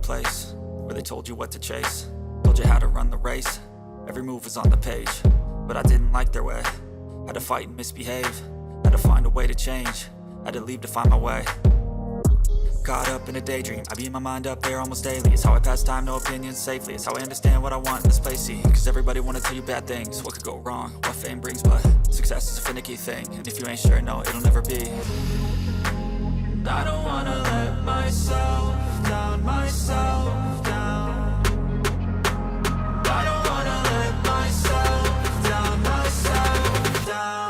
place where they told you what to chase, told you how to run the race. Every move was on the page, but I didn't like their way. Had to fight and misbehave, had to find a way to change, had to leave to find my way. Caught up in a daydream, I beat my mind up there almost daily. It's how I pass time, no opinions safely. It's how I understand what I want in this place, see. Cause everybody wanna tell you bad things, what could go wrong, what fame brings. But success is a finicky thing, and if you ain't sure, no, it'll never be. I don't wanna let myself down, myself down. I don't wanna let myself down, myself down.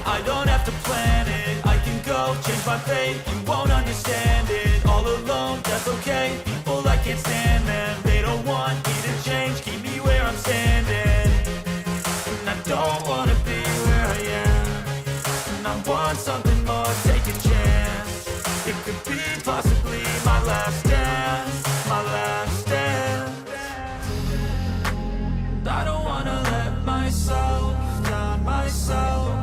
I don't have to plan it, I can go change my fate. You won't understand it, all alone, that's okay. People, I can't stand them, they don't want me to change. Keep me where I'm standing, and I don't wanna be where I am. And I want something more, take a chance. It could be possibly my last dance, my last dance. I don't wanna let myself down, myself.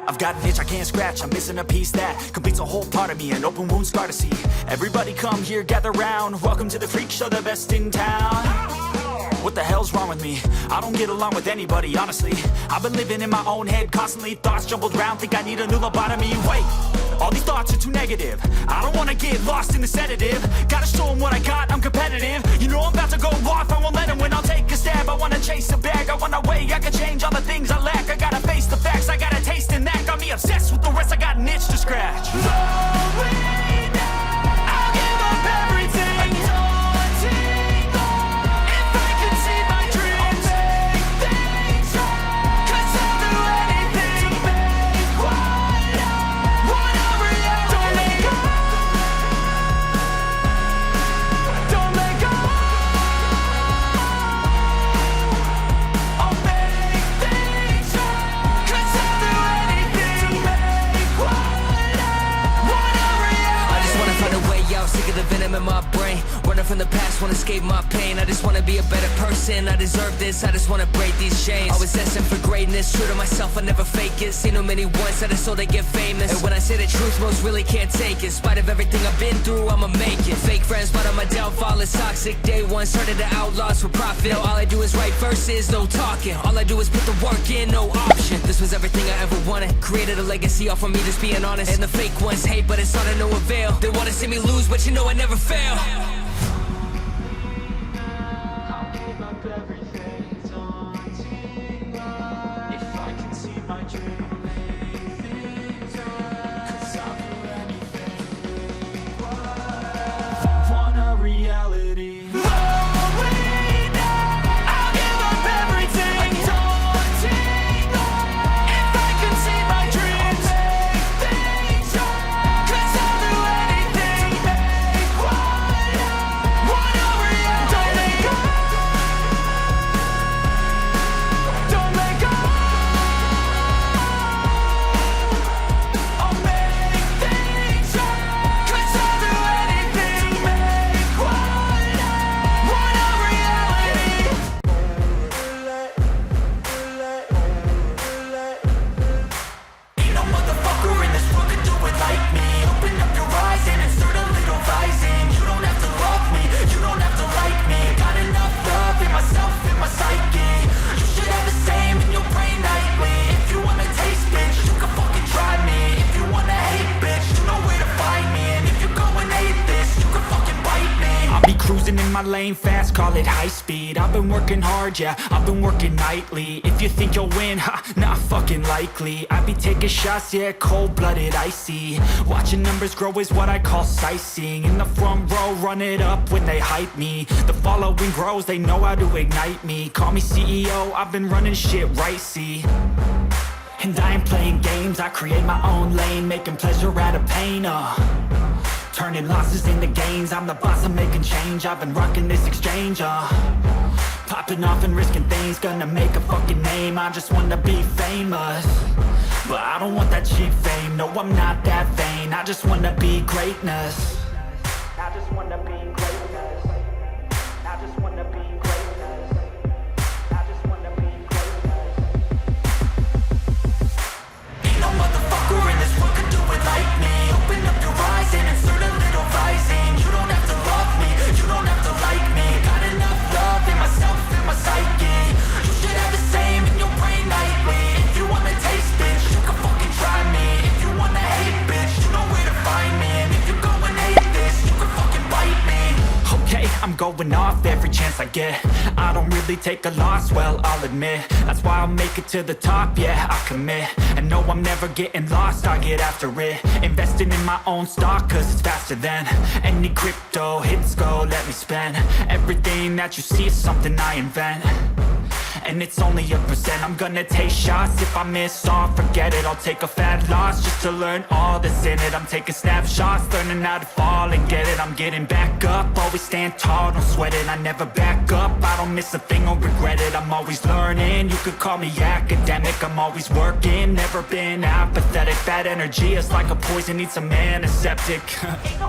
I've got an itch I can't scratch, I'm missing a piece that completes a whole part of me, an open wound scar to see. Everybody come here, gather round, welcome to the freak show, the best in town. What the hell's wrong with me? I don't get along with anybody, honestly. I've been living in my own head, constantly thoughts jumbled round, think I need a new lobotomy. Wait, all these thoughts are too negative, I don't wanna get lost in the sedative. Gotta show them what I got, I'm competitive. You know I'm about to go off, I won't let them win, I'll take a stab. I wanna chase a bag, I wanna weigh, I can change all the things I lack. I gotta face the facts, I got a taste in that. Got me obsessed with the rest, I got an itch to scratch. I'll give up everything. In my brain, running from the past, wanna escape my pain. I just wanna be a better person, I deserve this, I just wanna break these chains. I was destined for greatness, true to myself, I never fake it. Seen too many once that I sold they get famous. And when I say the truth, most really can't take it. In spite of everything I've been through, I'ma make it. Fake friends, but on my downfall is toxic. Day one, started the outlaws for profit. Now all I do is write verses, no talking. All I do is put the work in, no option. This was everything I ever wanted, created a legacy off of me just being honest. And the fake ones hate, but it's all to no avail. They wanna see me lose, but you know I never fail. I'll give up everything, daunting if I can see my dream. Cause I'll do anything, want a reality. my lane fast, call it high speed. I've been working hard, yeah, I've been working nightly. If you think you'll win, ha, not fucking likely. I be taking shots, yeah, cold-blooded, icy. Watching numbers grow is what I call sightseeing. In the front row, run it up when they hype me. The following grows, they know how to ignite me. Call me CEO, I've been running shit right, see. And I ain't playing games, I create my own lane, making pleasure out of pain, turning losses into gains, I'm the boss, I'm making change. I've been rocking this exchange, popping off and risking things, gonna make a fucking name. I just wanna be famous, but I don't want that cheap fame. No, I'm not that vain, I just wanna be greatness. I just wanna be greatness. I just wanna be greatness. I just wanna be greatness. Ain't no motherfucker in this world could do it like me. Open up your eyes and insert a little rising. You don't have to love me, you don't have to like me. Got enough love in myself and my psyche. You should have the same in your brain nightly. If you wanna taste, bitch, you can fucking try me. If you wanna hate, bitch, you know where to find me. And if you go and hate this, you can fucking bite me. Okay, I'm going off every chance I get. I don't really take a loss, well, I'll admit. That's why I'll make it to the top, yeah, I commit. And no, I'm never getting lost, I get after it. Investing in my own stock, cause it's faster than any crypto hits go, let me spend. Everything that you see is something I invent, and it's only a percent. I'm gonna take shots, if I miss all, forget it. I'll take a fat loss just to learn all that's in it. I'm taking snapshots, learning how to fall and get it. I'm getting back up, always stand tall, don't sweat it. I never back up, I don't miss a thing or regret it. I'm always learning, you could call me academic. I'm always working, never been apathetic. Bad energy is like a poison, needs some antiseptic. Ain't no